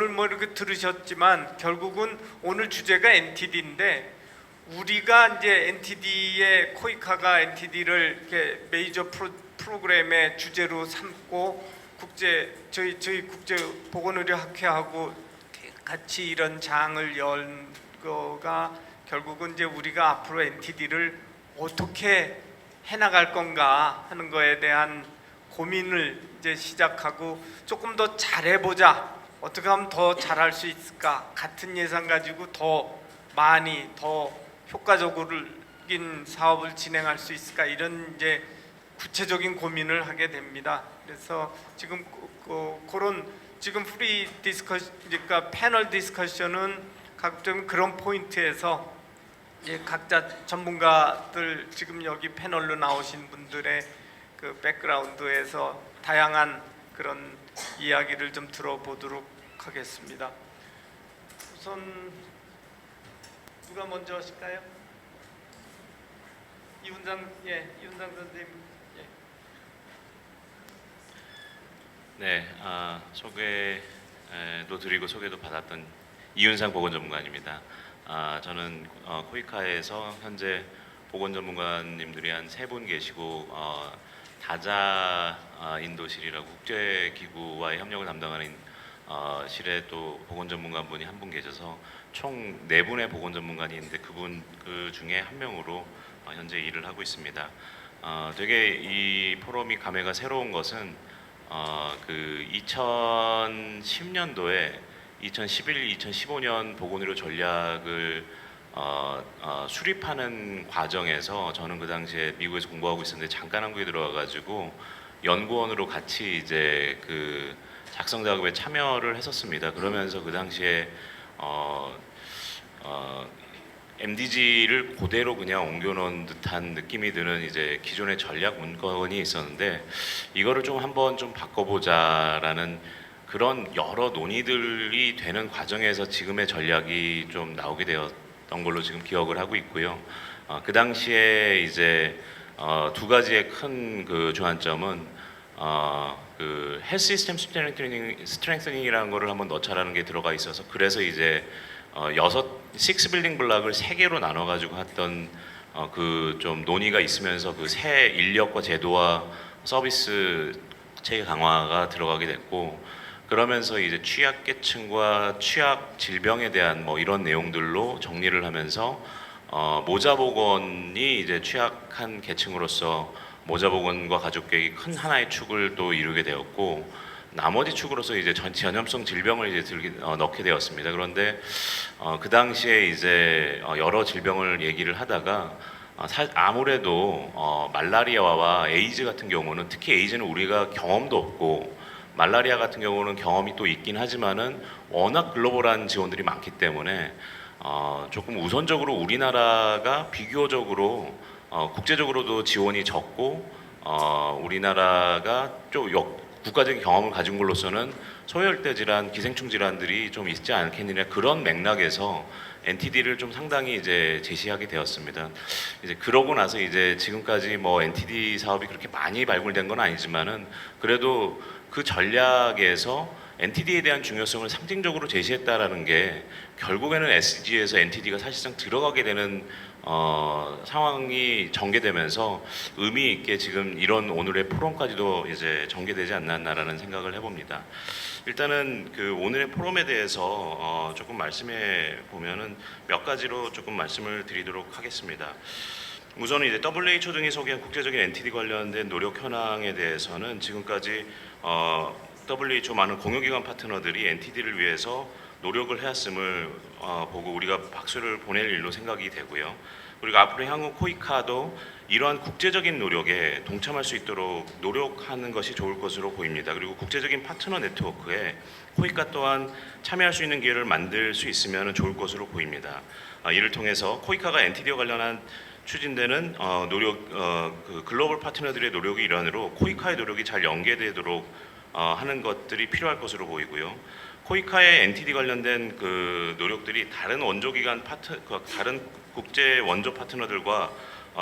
오늘 뭐 이렇게 들으셨지만 결국은 오늘 주제가 NTD인데 우리가 이제 NTD의 코이카가 NTD를 이렇게 메이저 프로그램의 주제로 삼고 저희 국제 보건의료 학회하고 같이 이런 장을 연 거가 결국은 이제 우리가 앞으로 NTD를 어떻게 해나갈 건가 하는 거에 대한 고민을 이제 시작하고 조금 더 잘해보자. 어떻게 하면 더 잘할 수 있을까? 같은 예산 가지고 더 많이 더 효과적인 사업을 진행할 수 있을까? 이런 이제 구체적인 고민을 하게 됩니다. 그래서 지금 그런 지금 프리 디스커션, 그러니까 패널 디스커션은 각종 그런 포인트에서 이제 각자 전문가들 지금 여기 패널로 나오신 분들의 그 백그라운드에서 다양한 그런 이야기를 좀 들어보도록 하겠습니다. 우선 누가 먼저 하실까요? 이훈장 선생님. 예. 네, 소개도 드리고 소개도 받았던 이윤상 보건전문가입니다. 저는 코이카에서 현재 보건전문가님들이 한 3분 계시고 다자 인도실이라고 국제기구와의 협력을 담당하는 실에 또 보건전문가분이 한 분 계셔서 총 4분의 보건전문가이 있는데 그 중에 한 명으로 현재 일을 하고 있습니다. 되게 이 포럼이 감회가 새로운 것은 그 2010년도에 2011, 2015년 보건의료 전략을 수립하는 과정에서 저는 그 당시에 미국에서 공부하고 있었는데 잠깐 한국에 들어와가지고 연구원으로 같이 이제 그 작성 작업에 참여를 했었습니다. 그러면서 그 당시에 MDG를 그대로 그냥 옮겨놓은 듯한 느낌이 드는 이제 기존의 전략 문건이 있었는데 이거를 좀 한번 좀 바꿔보자라는 그런 여러 논의들이 되는 과정에서 지금의 전략이 좀 나오게 되었던 걸로 지금 기억을 하고 있고요. 그 당시에 이제 2가지의 큰 그 주안점은 그 헬스 시스템 스트렝서닝이라는 거를 한번 넣자라는 게 들어가 있어서 그래서 이제 6 빌딩 블락을 3개로 나눠 가지고 했던 그 좀 논의가 있으면서 그 새 인력과 제도와 서비스 체계 강화가 들어가게 됐고 그러면서 이제 취약계층과 취약 질병에 대한 뭐 이런 내용들로 정리를 하면서 모자보건이 이제 취약한 계층으로서 모자보건과 가족계획이 큰 하나의 축을 또 이루게 되었고 나머지 축으로서 이제 전염성 질병을 이제 넣게 되었습니다. 그런데 그 당시에 이제 여러 질병을 얘기를 하다가 아무래도 말라리아와 에이즈 같은 경우는 특히 에이즈는 우리가 경험도 없고 말라리아 같은 경우는 경험이 또 있긴 하지만은 워낙 글로벌한 지원들이 많기 때문에 조금 우선적으로 우리나라가 비교적으로 국제적으로도 지원이 적고 우리나라가 좀 국가적인 경험을 가진 걸로서는 소열대 질환, 기생충 질환들이 좀 있지 않겠느냐 그런 맥락에서 NTD를 좀 상당히 이제 제시하게 되었습니다. 이제 그러고 나서 이제 지금까지 뭐 NTD 사업이 그렇게 많이 발굴된 건 아니지만은 그래도 그 전략에서 NTD에 대한 중요성을 상징적으로 제시했다라는 게 결국에는 SDG에서 NTD가 사실상 들어가게 되는 상황이 전개되면서 의미 있게 지금 이런 오늘의 포럼까지도 이제 전개되지 않았나라는 생각을 해봅니다. 일단은 그 오늘의 포럼에 대해서 조금 말씀해 보면은 몇 가지로 조금 말씀을 드리도록 하겠습니다. 우선 이제 WHO 등이 소개한 국제적인 NTD 관련된 노력 현황에 대해서는 지금까지 WHO 많은 공유기관 파트너들이 NTD를 위해서 노력을 해왔음을 보고 우리가 박수를 보낼 일로 생각이 되고요. 그리고 앞으로 향후 코이카도 이러한 국제적인 노력에 동참할 수 있도록 노력하는 것이 좋을 것으로 보입니다. 그리고 국제적인 파트너 네트워크에 코이카 또한 참여할 수 있는 기회를 만들 수 있으면 좋을 것으로 보입니다. 이를 통해서 코이카가 NTD와 관련한 추진되는 그 글로벌 파트너들의 노력의 일환으로 코이카의 노력이 잘 연계되도록 하는 것들이 필요할 것으로 보이고요. 코이카의 NTD 관련된 그 노력들이 다른 원조기관 다른 국제 원조 파트너들과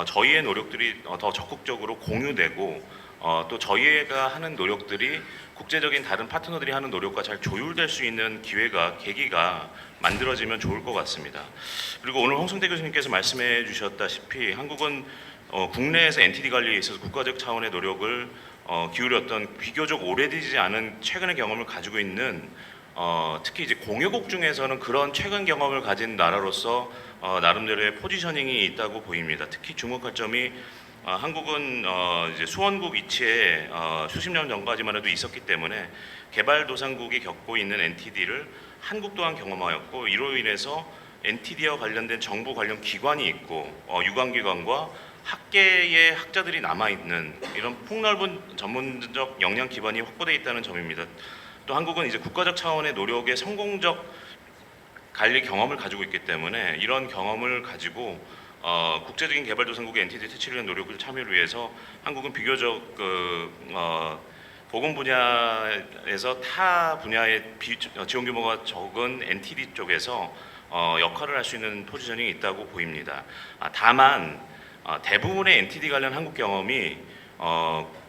저희의 노력들이 더 적극적으로 공유되고 또 저희가 하는 노력들이 국제적인 다른 파트너들이 하는 노력과 잘 조율될 수 있는 계기가 만들어지면 좋을 것 같습니다. 그리고 오늘 홍성태 교수님께서 말씀해 주셨다시피 한국은 국내에서 NTD 관리에 있어서 국가적 차원의 노력을 기울였던 비교적 오래되지 않은 최근의 경험을 가지고 있는 특히 이제 공유국 중에서는 그런 최근 경험을 가진 나라로서 나름대로의 포지셔닝이 있다고 보입니다. 특히 주목할 점이 한국은 이제 수원국 위치에 수십 년 전까지만 해도 있었기 때문에 개발도상국이 겪고 있는 NTD를 한국 또한 경험하였고, 이로 인해서 NTD와 관련된 정부 관련 기관이 있고 유관기관과 학계의 학자들이 남아있는 이런 폭넓은 전문적 역량 기반이 확보되어 있다는 점입니다. 또 한국은 이제 국가적 차원의 노력의 성공적 관리 경험을 가지고 있기 때문에 이런 경험을 가지고 국제적인 개발도상국의 NTD 퇴치를 위한 노력을 참여를 위해서 한국은 비교적 보건 분야에서 타 분야의 지원 규모가 적은 NTD 쪽에서 역할을 할 수 있는 포지셔닝이 있다고 보입니다. 다만 대부분의 NTD 관련 한국 경험이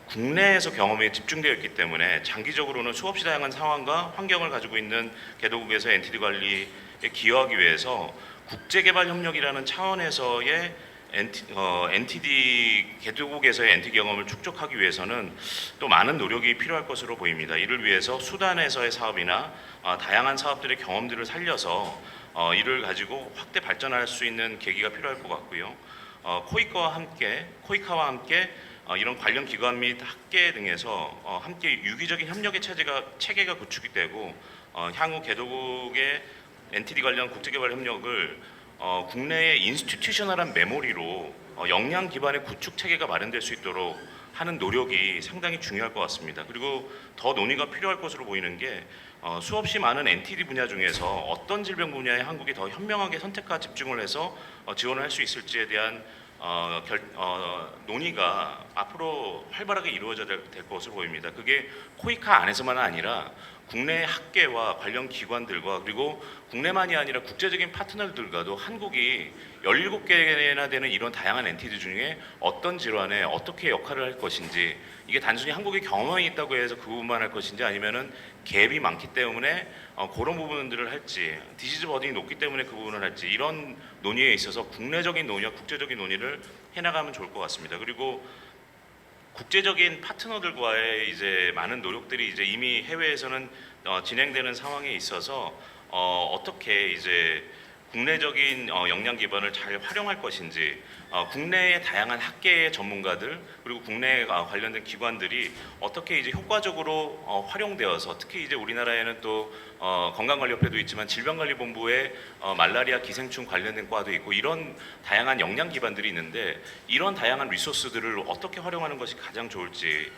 국내에서 경험에 집중되어 있기 때문에 장기적으로는 수없이 다양한 상황과 환경을 가지고 있는 개도국에서 NTD 관리에 기여하기 위해서 국제개발협력이라는 차원에서의 NTD 개도국에서의 NTD 경험을 축적하기 위해서는 또 많은 노력이 필요할 것으로 보입니다. 이를 위해서 수단에서의 사업이나 다양한 사업들의 경험들을 살려서 이를 가지고 확대 발전할 수 있는 계기가 필요할 것 같고요. 코이카와 함께 이런 관련 기관 및 학계 등에서 함께 유기적인 협력의 체계가 구축이 되고 향후 개도국의 NTD 관련 국제개발 협력을 국내의 인스티튜셔널한 메모리로 역량 기반의 구축 체계가 마련될 수 있도록 하는 노력이 상당히 중요할 것 같습니다. 그리고 더 논의가 필요할 것으로 보이는 게 수없이 많은 NTD 분야 중에서 어떤 질병 분야에 한국이 더 현명하게 선택과 집중을 해서 지원을 할 수 있을지에 대한 논의가 앞으로 활발하게 이루어져야 될 것으로 보입니다. 그게 코이카 안에서만 아니라 국내 학계와 관련 기관들과 그리고 국내만이 아니라 국제적인 파트너들과도 한국이 17개나 되는 이런 다양한 엔티티 중에 어떤 질환에 어떻게 역할을 할 것인지, 이게 단순히 한국의 경험이 있다고 해서 그 부분만 할 것인지 아니면은 갭이 많기 때문에 그런 부분들을 할지, 디지즈 버든이 높기 때문에 그 부분을 할지, 이런 논의에 있어서 국내적인 논의와 국제적인 논의를 해나가면 좋을 것 같습니다. 그리고 국제적인 파트너들과의 이제 많은 노력들이 이제 이미 해외에서는 진행되는 상황에 있어서 어떻게 이제 국내적인 역량 기반을 잘 활용할 것인지, 국내의 다양한 학계의 전문가들 그리고 국내 관련된 기관들이 어떻게 이제 효과적으로 활용되어서, 특히 이제 우리나라에는 또 건강관리협회도 있지만 질병관리본부에 말라리아 기생충 관련된 과도 있고 이런 다양한 역량 기반들이 있는데, 이런 다양한 리소스들을 어떻게 활용하는 것이 가장 좋을지,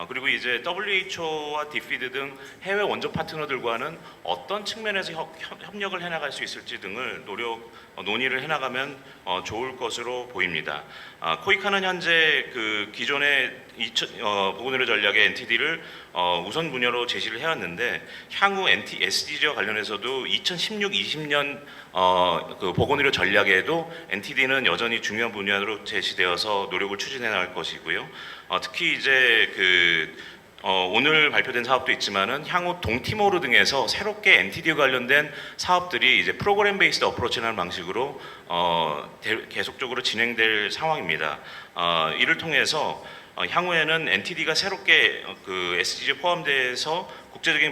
그리고 이제 WHO와 디피드 등 해외 원조 파트너들과는 어떤 측면에서 협력을 해나갈 수 있을지 등을 논의를 해나가면 좋을 것으로 보입니다. 코이카는 현재 그 기존의 보건의료 전략의 NTD를 우선 분야로 제시를 해왔는데, 향후 SDG와 관련해서도 2016-20년 그 보건의료 전략에도 NTD는 여전히 중요한 분야로 제시되어서 노력을 추진해 나갈 것이고요. 특히 이제 오늘 발표된 사업도 있지만은 향후 동티모르 등에서 새롭게 NTD 관련된 사업들이 이제 프로그램 베이스드 어프로치라는 방식으로 계속적으로 진행될 상황입니다. 이를 통해서 향후에는 NTD가 새롭게 그 SDG에 포함돼서 국제적인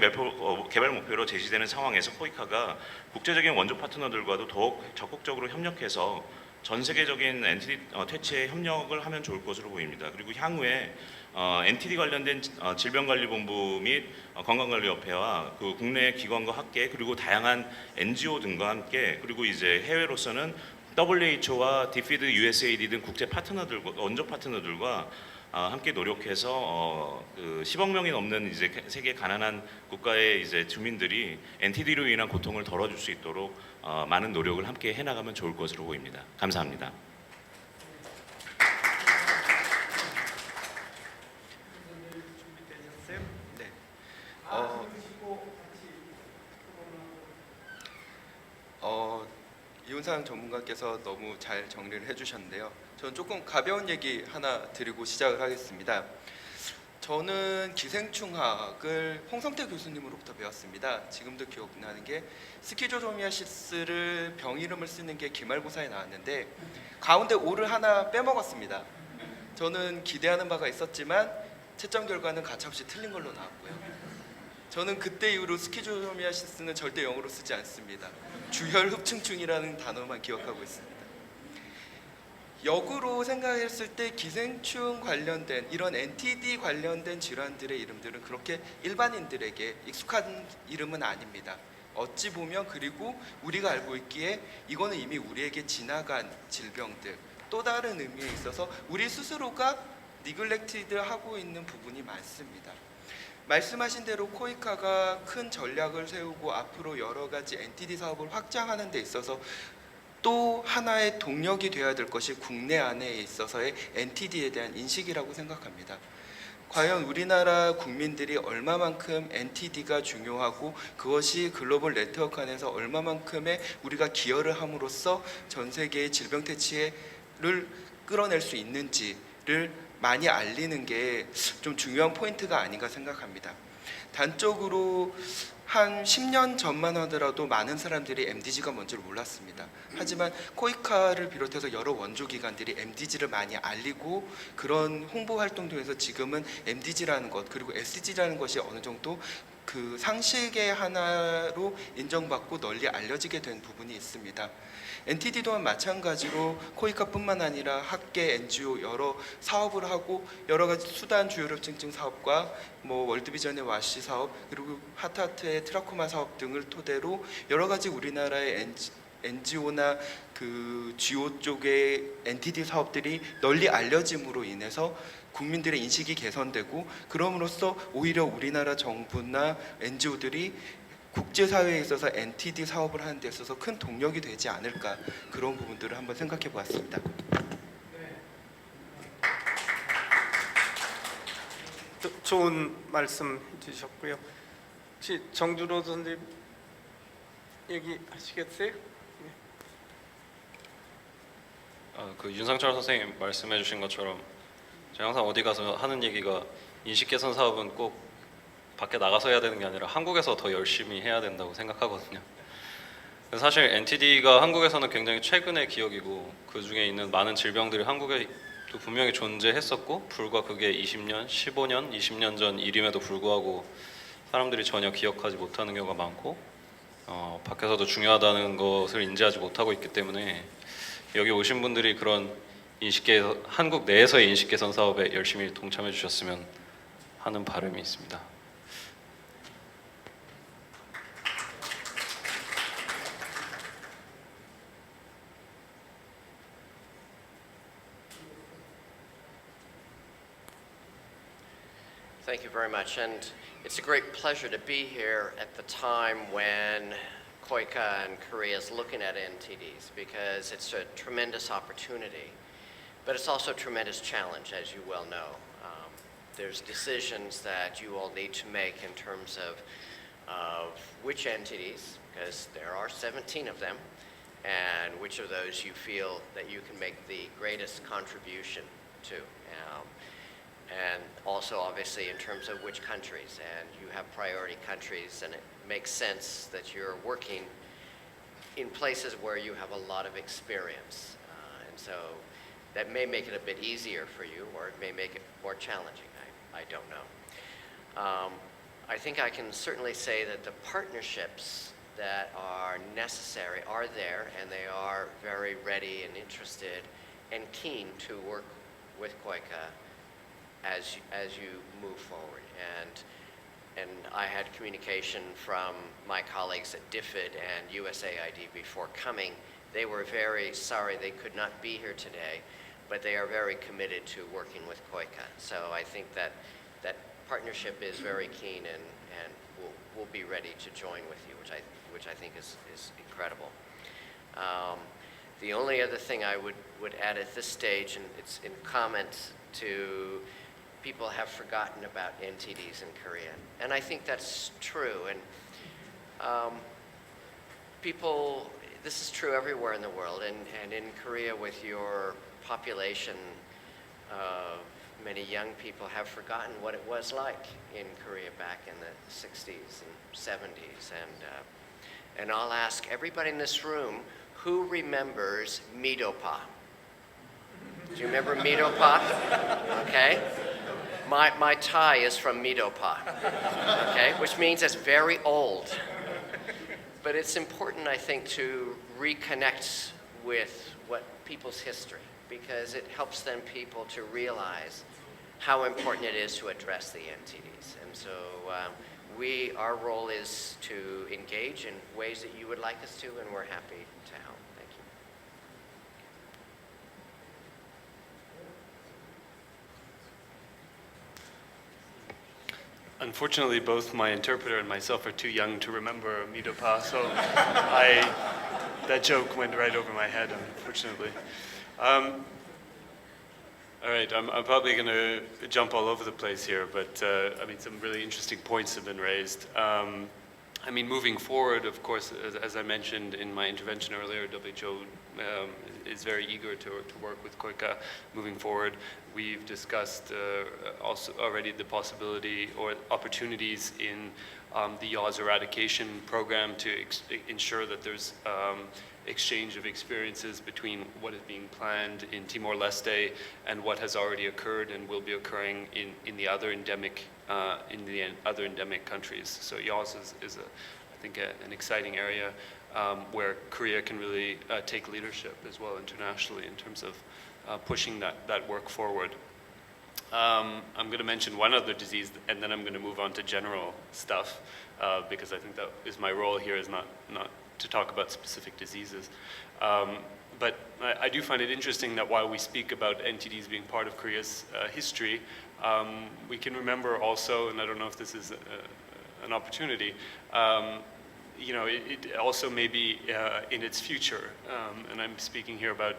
개발 목표로 제시되는 상황에서 코이카가 국제적인 원조 파트너들과도 더욱 적극적으로 협력해서 전 세계적인 NTD 퇴치에 협력을 하면 좋을 것으로 보입니다. 그리고 향후에 NTD 관련된 질병관리본부 및 건강관리협회와 그 국내 기관과 학계 그리고 다양한 NGO 등과 함께, 그리고 이제 해외로서는 WHO와 디피드, USAID 등 국제 파트너들과 원조 파트너들과 함께 노력해서 그 10억 명이 넘는 이제 세계 가난한 국가의 이제 주민들이 NTD로 인한 고통을 덜어줄 수 있도록 많은 노력을 함께 해나가면 좋을 것으로 보입니다. 감사합니다. 네. 이훈상 전문가께서 너무 잘 정리를 해주셨는데요. 저는 조금 가벼운 얘기 하나 드리고 시작을 하겠습니다. 저는 기생충학을 홍성태 교수님으로부터 배웠습니다. 지금도 기억나는 게 스키조조미아시스를 병 이름을 쓰는 게 기말고사에 나왔는데 가운데 오를 하나 빼먹었습니다. 저는 기대하는 바가 있었지만 채점 결과는 가차없이 틀린 걸로 나왔고요. 저는 그때 이후로 스키조조미아시스는 절대 영어로 쓰지 않습니다. 주혈흡충충이라는 단어만 기억하고 있습니다. 역으로 생각했을 때 기생충 관련된 이런 NTD 관련된 질환들의 이름들은 그렇게 일반인들에게 익숙한 이름은 아닙니다. 어찌 보면 그리고 우리가 알고 있기에 이거는 이미 우리에게 지나간 질병들, 또 다른 의미에 있어서 우리 스스로가 니글렉티드 하고 있는 부분이 많습니다. 말씀하신 대로 코이카가 큰 전략을 세우고 앞으로 여러 가지 NTD 사업을 확장하는 데 있어서 또 하나의 동력이 되어야 될 것이 국내 안에 있어서의 NTD에 대한 인식이라고 생각합니다. 과연 우리나라 국민들이 얼마만큼 NTD가 중요하고 그것이 글로벌 네트워크 안에서 얼마만큼의 우리가 기여를 함으로써 전 세계의 질병 퇴치를 끌어낼 수 있는지를 많이 알리는 게 좀 중요한 포인트가 아닌가 생각합니다. 단적으로 한 10년 전만 하더라도 많은 사람들이 MDG가 뭔지를 몰랐습니다. 하지만 코이카를 비롯해서 여러 원조기관들이 MDG를 많이 알리고 그런 홍보 활동도 해서 지금은 MDG라는 것 그리고 SDG라는 것이 어느 정도 그 상식의 하나로 인정받고 널리 알려지게 된 부분이 있습니다. NTD 또한 마찬가지로 코이카뿐만 아니라 학계, NGO 여러 사업을 하고 여러 가지 수단 주요혈증증 사업과 뭐 월드비전의 와시 사업 그리고 하트하트의 트라코마 사업 등을 토대로 여러 가지 우리나라의 NGO나 그 GO 쪽의 NTD 사업들이 널리 알려짐으로 인해서 국민들의 인식이 개선되고 그럼으로써 오히려 우리나라 정부나 NGO들이 국제사회에 있어서 NTD 사업을 하는 데 있어서 큰 동력이 되지 않을까 그런 부분들을 한번 생각해 보았습니다. 좋은 말씀 해주셨고요. 혹시 정준호 선생님 얘기하시겠어요? 그 윤상철 선생님 말씀해주신 것처럼 제가 항상 어디 가서 하는 얘기가 인식 개선 사업은 꼭 밖에 나가서 해야 되는 게 아니라 한국에서 더 열심히 해야 된다고 생각하거든요. 사실 NTD가 한국에서는 굉장히 최근의 기억이고 그 중에 있는 많은 질병들이 한국에도 분명히 존재했었고 불과 그게 20년, 15년, 20년 전 일임에도 불구하고 사람들이 전혀 기억하지 못하는 경우가 많고 밖에서도 중요하다는 것을 인지하지 못하고 있기 때문에 여기 오신 분들이 그런 한국 내에서의 인식 개선 사업에 열심히 동참해 주셨으면 하는 바람이 있습니다. Thank you very much, and it's a great pleasure to be here at the time when KOICA and Korea is looking at NTDs because it's a tremendous opportunity, but it's also a tremendous challenge, as you well know. There's decisions that you all need to make in terms of which entities, because there are 17 of them, and which of those you feel that you can make the greatest contribution to. And also obviously in terms of which countries, and you have priority countries, and it makes sense that you're working in places where you have a lot of experience, and so that may make it a bit easier for you, or it may make it more challenging. I don't know. I think I can certainly say that the partnerships that are necessary are there, and they are very ready and interested and keen to work with KOICA as you move forward. And I had communication from my colleagues at DFID and USAID before coming. They were very sorry they could not be here today, but they are very committed to working with KOICA. So I think that partnership is very keen, and will be ready to join with you, which I think is incredible. The only other thing I would add at this stage, and it's in comments to people have forgotten about NTDs in Korea, and I think that's true. And people, this is true everywhere in the world, and in Korea with your population of many young people have forgotten what it was like in Korea back in the 60s and 70s. And I'll ask everybody in this room, who remembers Midopa? Do you remember Midopa? Okay. My Thai is from Midopa, okay, which means it's very old. But it's important, I think, to reconnect with what people's history, because it helps them people to realize how important it is to address the NTDs. And so our role is to engage in ways that you would like us to, and we're happy to help. Thank you. Unfortunately, both my interpreter and myself are too young to remember Midopa, so that joke went right over my head, unfortunately. All right, I'm probably going to jump all over the place here, but I mean, some really interesting points have been raised. I mean, moving forward, of course, as I mentioned in my intervention earlier, WHO is very eager to work with KOICA moving forward. We've discussed also already the possibility or opportunities in the yaws eradication program to ensure that there's exchange of experiences between what is being planned in Timor-Leste and what has already occurred and will be occurring in the other endemic countries. So yaws is I think an exciting area where Korea can really take leadership as well internationally in terms of pushing that work forward. I'm going to mention one other disease, and then I'm going to move on to general stuff, because I think that is my role here, is not to talk about specific diseases. But I do find it interesting that while we speak about NTDs being part of Korea's history, we can remember also, and I don't know if this is an opportunity, you know, it also may be in its future, and I'm speaking here about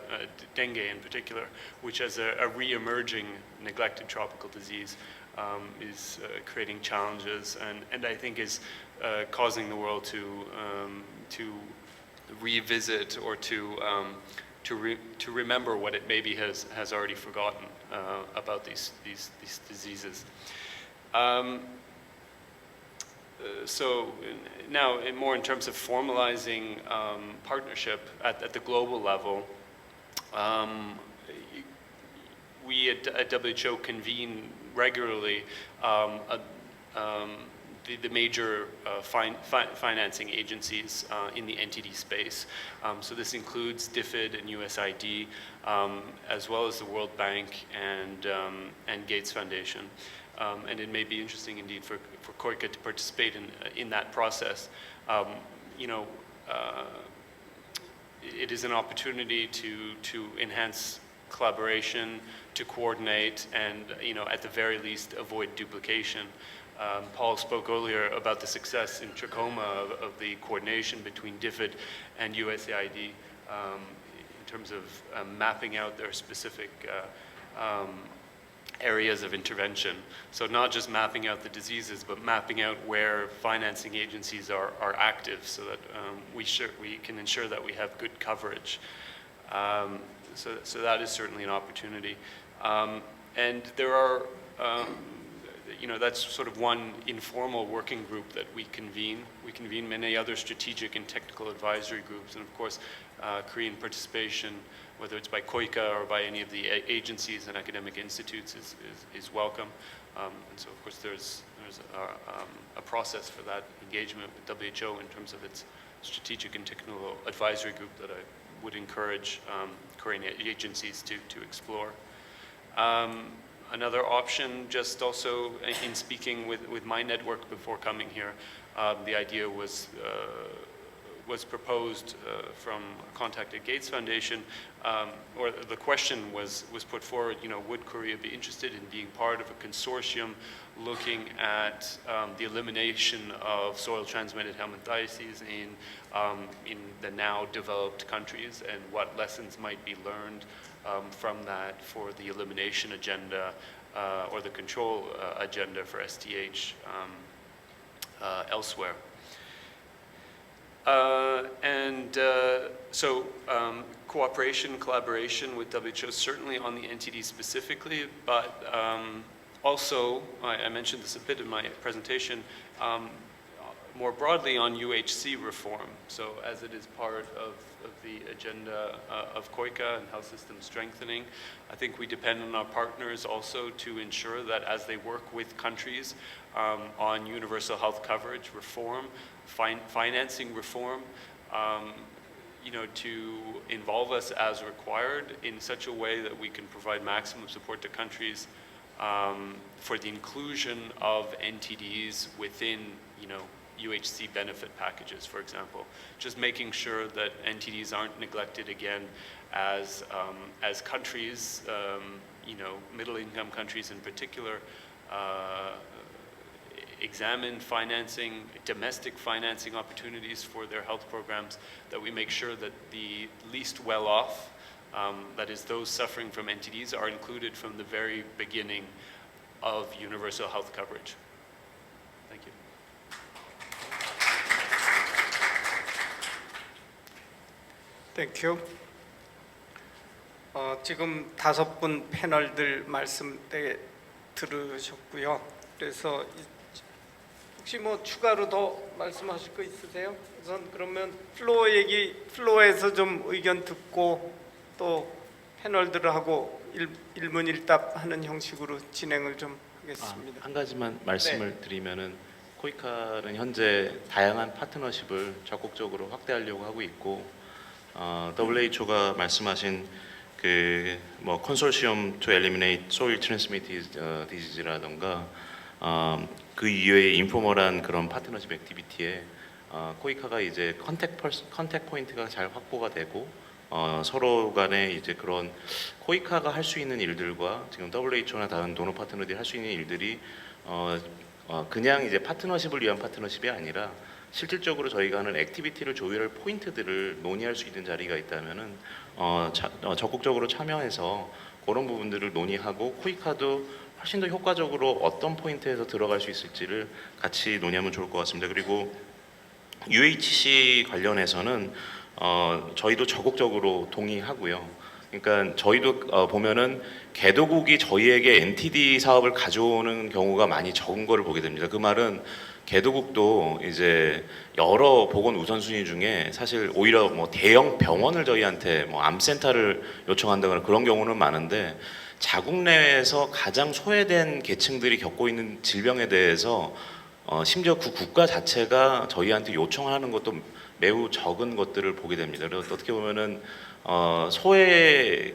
dengue in particular, which as a re-emerging neglected tropical disease is creating challenges, and I think is causing the world to revisit or to remember what it maybe has already forgotten about these diseases. So now, more in terms of formalizing partnership at the global level, we at WHO convene regularly the major financing agencies in the NTD space. So this includes DFID and USAID, as well as the World Bank and Gates Foundation. And it may be interesting indeed for KOICA to participate in that process. You know, it is an opportunity to enhance collaboration, to coordinate, and at the very least avoid duplication. Paul spoke earlier about the success in Trachoma of the coordination between DFID and USAID in terms of mapping out their specific areas of intervention. So not just mapping out the diseases, but mapping out where financing agencies are active, so that we can ensure that we have good coverage. So that is certainly an opportunity. And there are, that's sort of one informal working group that we convene. We convene many other strategic and technical advisory groups, and of course, Korean participation, whether it's by KOICA or by any of the agencies and academic institutes, is welcome. And so, of course, there's a process for that engagement with WHO in terms of its strategic and technical advisory group that I would encourage Korean agencies to explore. Another option, just also in speaking with my network before coming here, the idea was proposed from Contact at Gates Foundation, or the question was put forward, would Korea be interested in being part of a consortium looking at the elimination of soil-transmitted helminthiasis in the now developed countries, and what lessons might be learned from that for the elimination agenda or the control agenda for STH elsewhere. Cooperation, collaboration with WHO, certainly on the NTD specifically, but also, I mentioned this a bit in my presentation, more broadly on UHC reform. So as it is part of the agenda of COICA and health system strengthening, I think we depend on our partners also to ensure that as they work with countries on universal health coverage reform, financing reform, to involve us as required in such a way that we can provide maximum support to countries for the inclusion of NTDs within, UHC benefit packages, for example. Just making sure that NTDs aren't neglected again as countries, middle-income countries in particular, examine financing, domestic financing opportunities for their health programs, that we make sure that the least well-off, that is those suffering from NTDs, are included from the very beginning of universal health coverage. Thank you. 땡큐. 지금 5분 패널들 말씀 들으셨고요. 그래서 혹시 뭐 추가로 더 말씀하실 거 있으세요? 우선 그러면 플로어에서 좀 의견 듣고 또 패널들하고 일문일답하는 형식으로 진행을 좀 하겠습니다. 한 가지만 말씀을 드리면은 코이카는 현재 다양한 파트너십을 적극적으로 확대하려고 하고 있고, WHO가 말씀하신 그 뭐 컨소시엄 to eliminate soil transmitted disease라던가 그 이외의 인포멀한 그런 파트너십 액티비티에 코이카가 이제 컨택 포인트가 잘 확보가 되고 서로 간에 이제 그런 코이카가 할 수 있는 일들과 지금 WHO나 다른 도너 파트너들이 할 수 있는 일들이 그냥 이제 파트너십을 위한 파트너십이 아니라 실질적으로 저희가 하는 액티비티를 조율할 포인트들을 논의할 수 있는 자리가 있다면은 적극적으로 참여해서 그런 부분들을 논의하고 코이카도 훨씬 더 효과적으로 어떤 포인트에서 들어갈 수 있을지를 같이 논의하면 좋을 것 같습니다. 그리고 UHC 관련해서는 저희도 적극적으로 동의하고요. 그러니까 저희도 보면은 개도국이 저희에게 NTD 사업을 가져오는 경우가 많이 적은 거를 보게 됩니다. 그 말은 개도국도 이제 여러 보건 우선순위 중에 사실 오히려 뭐 대형 병원을 저희한테 뭐 암센터를 요청한다거나 그런 경우는 많은데, 자국 내에서 가장 소외된 계층들이 겪고 있는 질병에 대해서 심지어 그 국가 자체가 저희한테 요청하는 것도 매우 적은 것들을 보게 됩니다. 그래서 어떻게 보면은 소외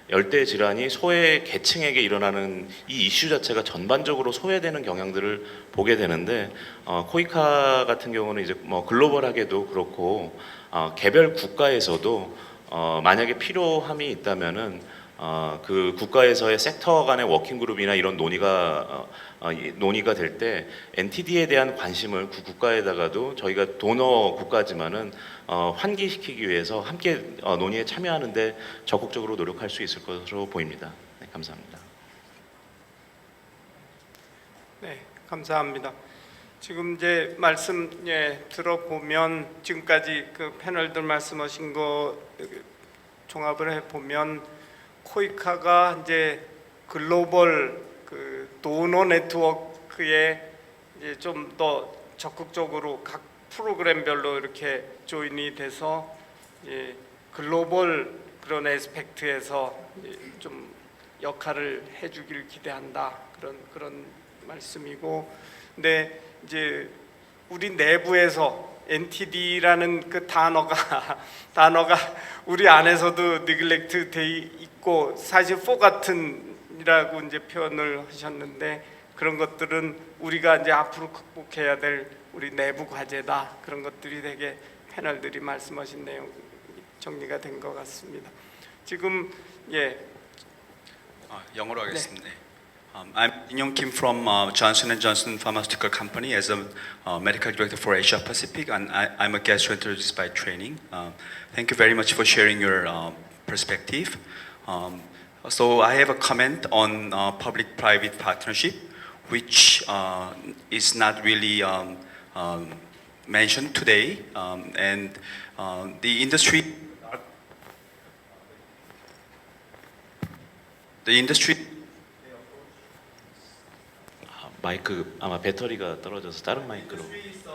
열대 질환이 소외 계층에게 일어나는 이 이슈 자체가 전반적으로 소외되는 경향들을 보게 되는데, 코이카 같은 경우는 이제 뭐 글로벌하게도 그렇고 개별 국가에서도 만약에 필요함이 있다면은 그 국가에서의 섹터 간의 워킹 그룹이나 이런 논의가 될 때 NTD에 대한 관심을 그 국가에다가도 저희가 도너 국가지만은 환기시키기 위해서 함께 논의에 참여하는데 적극적으로 노력할 수 있을 것으로 보입니다. 네, 감사합니다. 네, 감사합니다. 지금 이제 말씀 들어보면 지금까지 그 패널들 말씀하신 거 종합을 해 보면 코이카가 이제 글로벌 그 도너 네트워크에 이제 좀 더 적극적으로 각 프로그램별로 이렇게 조인이 돼서 글로벌 그런 애스펙트에서 좀 역할을 해주길 기대한다, 그런 말씀이고, 근데 이제 우리 내부에서 NTD라는 그 단어가 우리 안에서도 니글렉트 돼 있고 사실 포가튼이라고 이제 표현을 하셨는데, 그런 것들은 우리가 이제 앞으로 극복해야 될 우리 내부 과제다, 그런 것들이 되게 패널들이 말씀하신 내용 정리가 된 것 같습니다. 지금 영어로 하겠습니다. I'm Inyoung Kim from Johnson & Johnson Pharmaceutical Company as a medical director for Asia Pacific, and I'm a gastroenterologist by training. Thank you very much for sharing your perspective. So I have a comment on public-private partnership, which is not really mentioned today, and the industry. The industry. 마이크 아마 배터리가 떨어져서 다른 마이크로. Industry is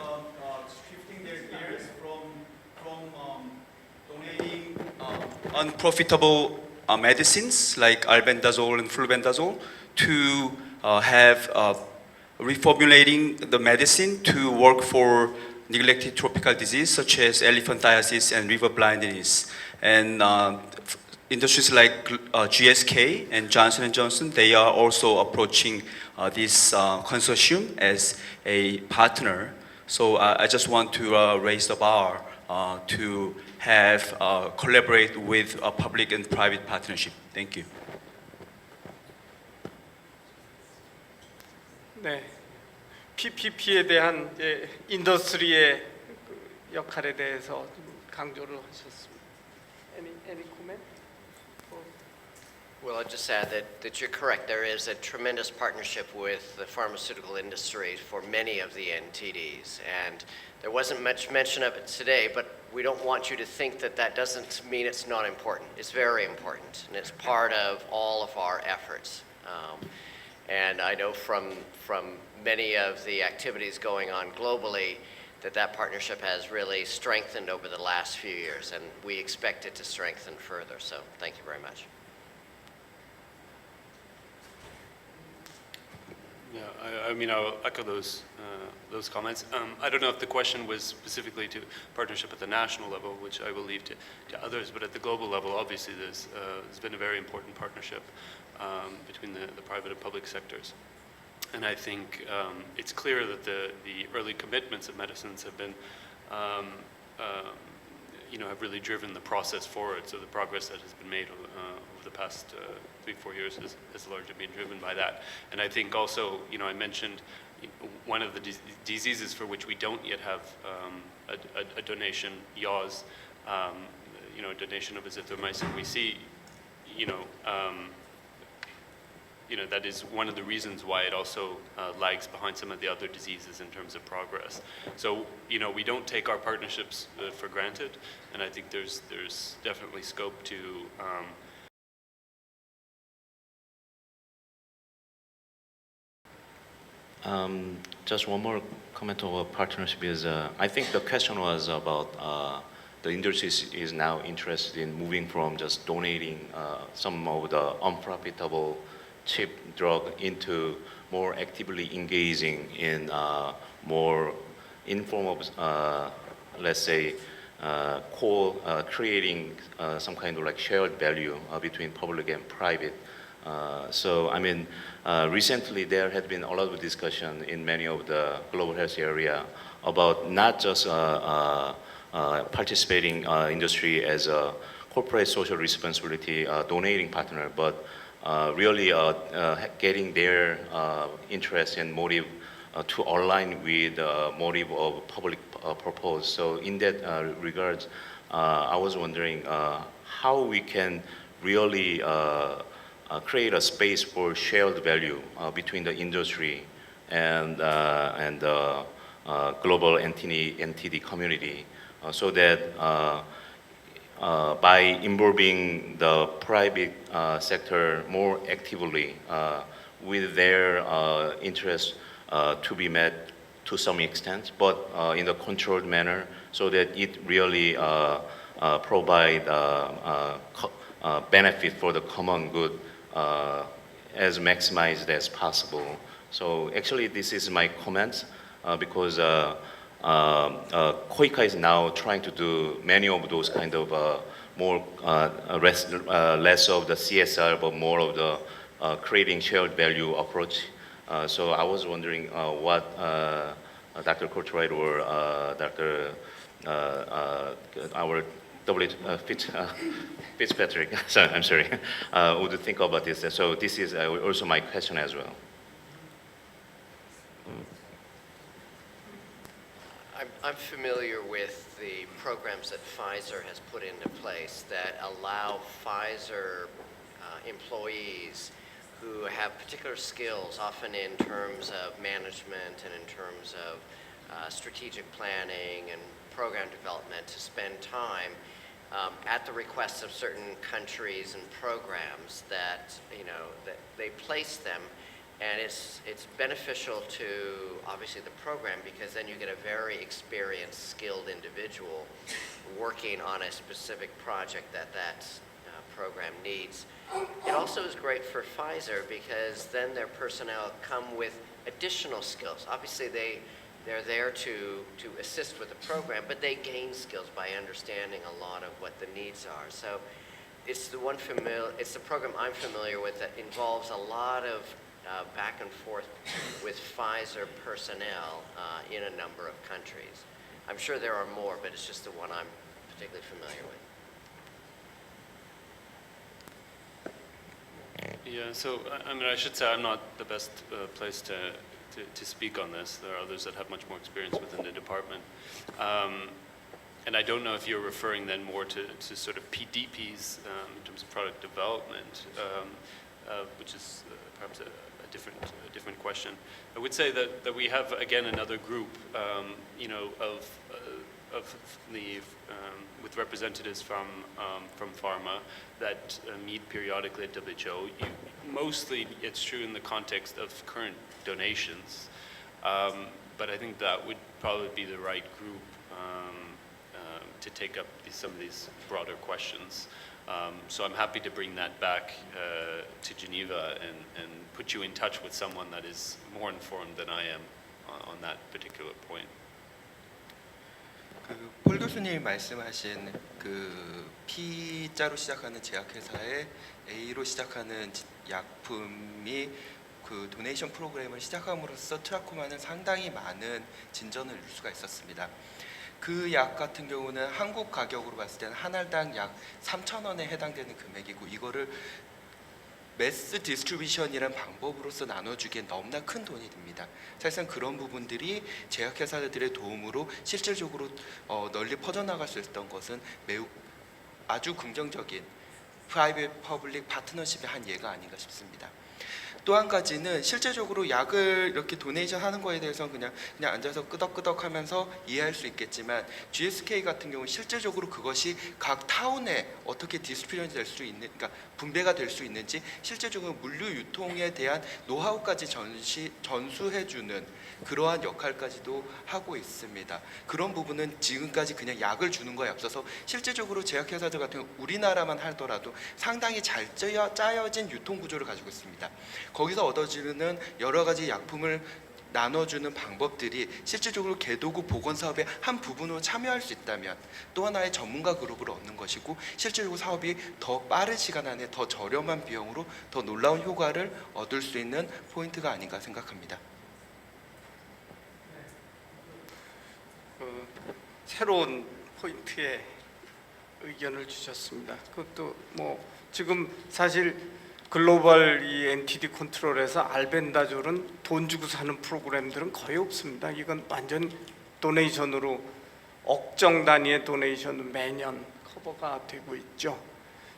shifting their gears from donating unprofitable medicines like albendazole and flubendazole to have reformulating the medicine to work for neglected tropical disease such as elephantiasis and river blindness. And industries like GSK and Johnson & Johnson, they are also approaching this consortium as a partner. So I just want to raise the bar to have collaborate with a public and private partnership. Thank you. 네, PPP에 대한 이제 인더스트리의 역할에 대해서 좀 강조를 하셨습니다. Any comment? Well, I'll just add that you're correct. There is a tremendous partnership with the pharmaceutical industry for many of the NTDs. And there wasn't much mention of it today, but we don't want you to think that that doesn't mean it's not important. It's very important, and it's part of all of our efforts. And I know from many of the activities going on globally that partnership has really strengthened over the last few years, and we expect it to strengthen further. So thank you very much. Yeah, I mean, I'll echo those comments. I don't know if the question was specifically to partnership at the national level, which I will leave to others, but at the global level, obviously, there's been a very important partnership between the private and public sectors. And I think it's clear that the early commitments of medicines have been, have really driven the process forward. So the progress that has been made over the past 3-4 years has largely been driven by that. And I think also, I mentioned one of the diseases for which we don't yet have a donation, YAWS, donation of azithromycin. We see, that is one of the reasons why it also lags behind some of the other diseases in terms of progress. So, we don't take our partnerships for granted, and I think there's definitely scope to Just one more comment on partnership is I think the question was about the industry is now interested in moving from just donating some of the unprofitable cheap drug into more actively engaging in more informal, let's say, creating some kind of like shared value between public and private. So I mean, recently there had been a lot of discussion in many of the global health area about not just participating industry as a corporate social responsibility donating partner, but really getting their interest and motive to align with the motive of public purpose. So in that regard, I was wondering how we can really create a space for shared value between the industry and the global NTD community, so that by involving the private sector more actively with their interests to be met to some extent, but in a controlled manner, so that it really provide benefit for the common good as maximized as possible. So actually this is my comment because KOICA is now trying to do many of those kind of more less of the CSR, but more of the creating shared value approach. So I was wondering what Dr. Courtwright or Dr. our Fitzpatrick, I'm sorry, would think about this. So this is also my question as well. I'm familiar with the programs that Pfizer has put into place that allow Pfizer employees who have particular skills, often in terms of management and in terms of strategic planning and program development to spend time at the request of certain countries and programs that, you know, that they place them. And it's beneficial to, obviously, the program, because then you get a very experienced, skilled individual working on a specific project that program needs. It also is great for Pfizer because then their personnel come with additional skills. Obviously, they're there to assist with the program, but they gain skills by understanding a lot of what the needs are. So it's the program I'm familiar with that involves a lot of back and forth with Pfizer personnel in a number of countries. I'm sure there are more, but it's just the one I'm particularly familiar with. Yeah, so I mean, I should say I'm not the best place to speak on this. There are others that have much more experience within the department. And I don't know if you're referring then more to sort of PDPs in terms of product development, which is perhaps a different question. I would say that we have, again, another group, you know, with representatives from pharma that meet periodically at WHO. Mostly, it's true in the context of current donations, but I think that would probably be the right group to take up some of these broader questions. So I'm happy to bring that back to Geneva and put you in touch with someone that is more informed than I am on that particular point. 폴 교수님이 말씀하신 그 P자로 시작하는 제약회사의 A로 시작하는 약품이 그 도네이션 프로그램을 시작함으로써 트라코마는 상당히 많은 진전을 이룰 수가 있었습니다. 그 약 같은 경우는 한국 가격으로 봤을 때는 한 알당 약 3,000원에 해당되는 금액이고, 이거를 매스 디스트리뷰션이라는 방법으로서 나눠주기엔 너무나 큰 돈이 듭니다. 사실상 그런 부분들이 제약회사들의 도움으로 실질적으로 널리 퍼져나갈 수 있었던 것은 매우 아주 긍정적인 프라이빗 퍼블릭 파트너십의 한 예가 아닌가 싶습니다. 또 한 가지는 실제적으로 약을 이렇게 도네이션 하는 거에 대해서는 그냥 앉아서 끄덕끄덕 하면서 이해할 수 있겠지만, GSK 같은 경우는 실질적으로 그것이 각 타운에 어떻게 디스트리뷰션이 될 수 있는, 그러니까 분배가 될 수 있는지 실제적으로 물류 유통에 대한 노하우까지 전수해주는 그러한 역할까지도 하고 있습니다. 그런 부분은 지금까지 그냥 약을 주는 거에 앞서서 실제적으로 제약회사들 같은 경우 우리나라만 하더라도 상당히 잘 짜여진 유통구조를 가지고 있습니다. 거기서 얻어지는 여러 가지 약품을 나눠주는 방법들이 실질적으로 개도국 보건사업의 한 부분으로 참여할 수 있다면 또 하나의 전문가 그룹을 얻는 것이고, 실질적으로 사업이 더 빠른 시간 안에 더 저렴한 비용으로 더 놀라운 효과를 얻을 수 있는 포인트가 아닌가 생각합니다. 새로운 포인트에 의견을 주셨습니다. 그것도 뭐 지금 사실 글로벌 이 NTD 컨트롤에서 알벤다졸은 돈 주고 사는 프로그램들은 거의 없습니다. 이건 완전 도네이션으로 억정 단위의 도네이션으로 매년 커버가 되고 있죠.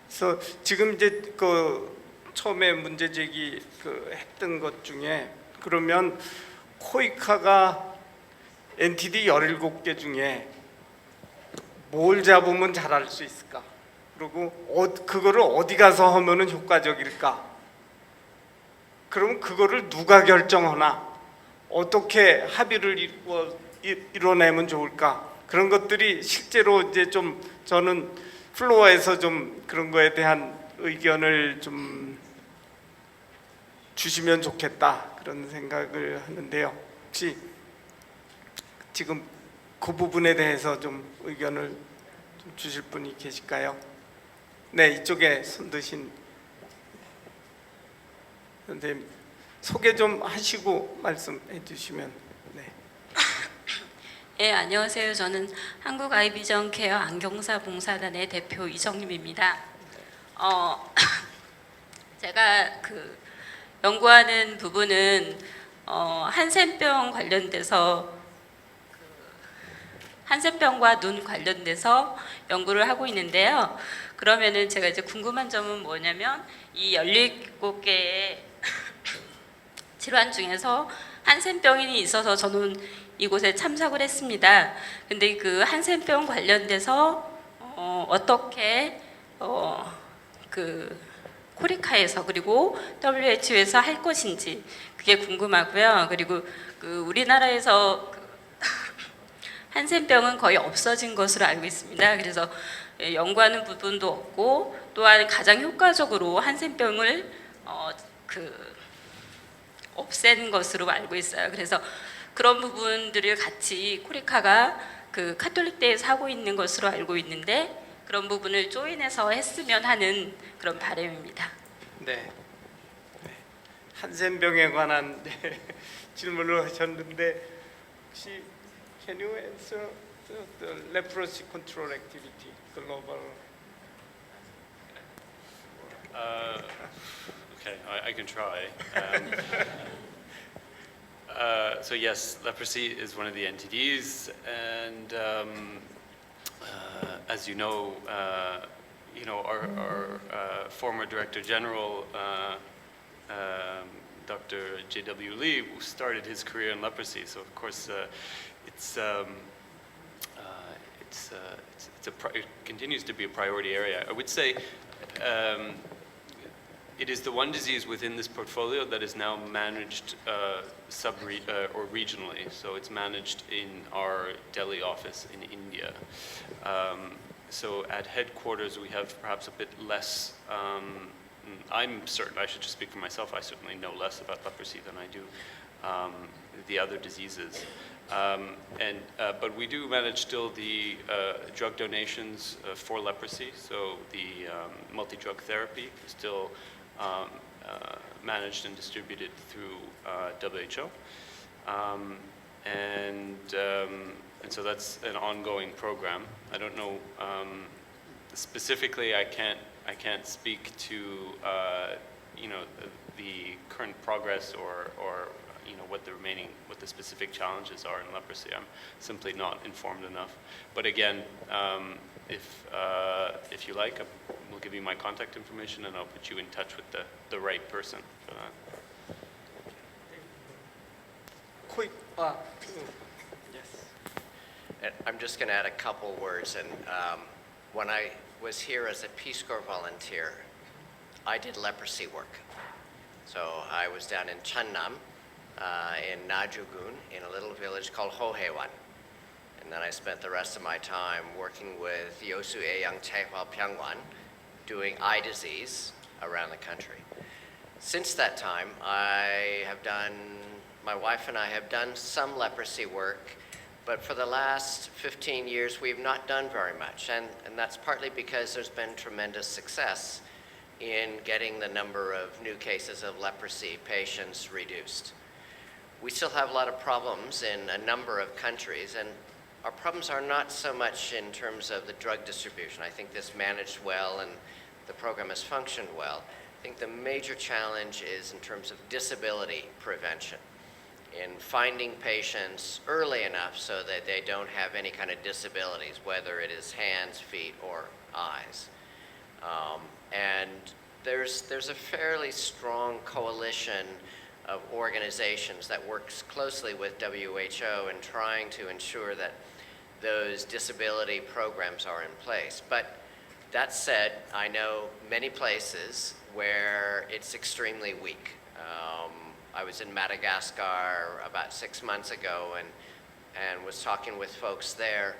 그래서 지금 이제 그 처음에 문제 제기 했던 것 중에, 그러면 코이카가 NTD 17개 중에 뭘 잡으면 잘할 수 있을까? 그리고 그거를 어디 가서 하면은 효과적일까? 그러면 그거를 누가 결정하나? 어떻게 합의를 이뤄내면 좋을까? 그런 것들이 실제로 이제 좀 저는 플로어에서 좀 그런 거에 대한 의견을 좀 주시면 좋겠다, 그런 생각을 하는데요. 혹시 지금 그 부분에 대해서 좀 의견을 좀 주실 분이 계실까요? 네, 이쪽에 손 드신 선생님 소개 좀 하시고 말씀해 주시면. 네. 네, 안녕하세요. 저는 한국 아이비전 케어 안경사 봉사단의 대표 이정림입니다. 제가 그 연구하는 부분은 한센병 관련돼서 한센병과 눈 관련돼서 연구를 하고 있는데요. 그러면은 제가 이제 궁금한 점은 뭐냐면, 이 17개의 질환 중에서 한센병이 있어서 저는 이곳에 참석을 했습니다. 근데 그 한센병 관련돼서 어떻게 그 코리카에서 그리고 WHO에서 할 것인지 그게 궁금하고요. 그리고 그 우리나라에서 한센병은 거의 없어진 것으로 알고 있습니다. 그래서 연구하는 부분도 없고 또한 가장 효과적으로 한센병을 없앤 것으로 알고 있어요. 그래서 그런 부분들을 같이 코리카가 그 카톨릭대에서 하고 있는 것으로 알고 있는데 그런 부분을 조인해서 했으면 하는 그런 바람입니다. 네. 한센병에 관한 질문을 하셨는데 혹시 can you answer the leprosy control activity global? Okay, I can try. So yes, leprosy is one of the NTDs, and as you know, our former Director General, Dr. J.W. Lee, started his career in leprosy. So of course, it continues to be a priority area. I would say. It is the one disease within this portfolio that is now managed or regionally. So it's managed in our Delhi office in India. So at headquarters, we have perhaps a bit less. I'm certain, I should just speak for myself, I certainly know less about leprosy than I do the other diseases. But we do manage still the drug donations for leprosy. So the multi-drug therapy is still managed and distributed through WHO, and so that's an ongoing program. I don't know specifically. I can't speak to the current progress or what the specific challenges are in leprosy. I'm simply not informed enough. But again, if you like, we'll give you my contact information and I'll put you in touch with the right person for that. quick. Yes. And I'm just going to add a couple words. And when I was here as a Peace Corps volunteer, I did leprosy work. So I was down in Channam, in Najugun, in a little village called Hohewan. And then I spent the rest of my time working with Yosu Eyang Chehwa Pyangwan, doing eye disease around the country. Since that time, my wife and I have done some leprosy work, but for the last 15 years, we've not done very much. And that's partly because there's been tremendous success in getting the number of new cases of leprosy patients reduced. We still have a lot of problems in a number of countries, and our problems are not so much in terms of the drug distribution. I think this managed well and the program has functioned well. I think the major challenge is in terms of disability prevention, in finding patients early enough so that they don't have any kind of disabilities, whether it is hands, feet, or eyes. And there's a fairly strong coalition of organizations that works closely with WHO in trying to ensure that those disability programs are in place. But that said, I know many places where it's extremely weak. I was in Madagascar about 6 months ago and was talking with folks there,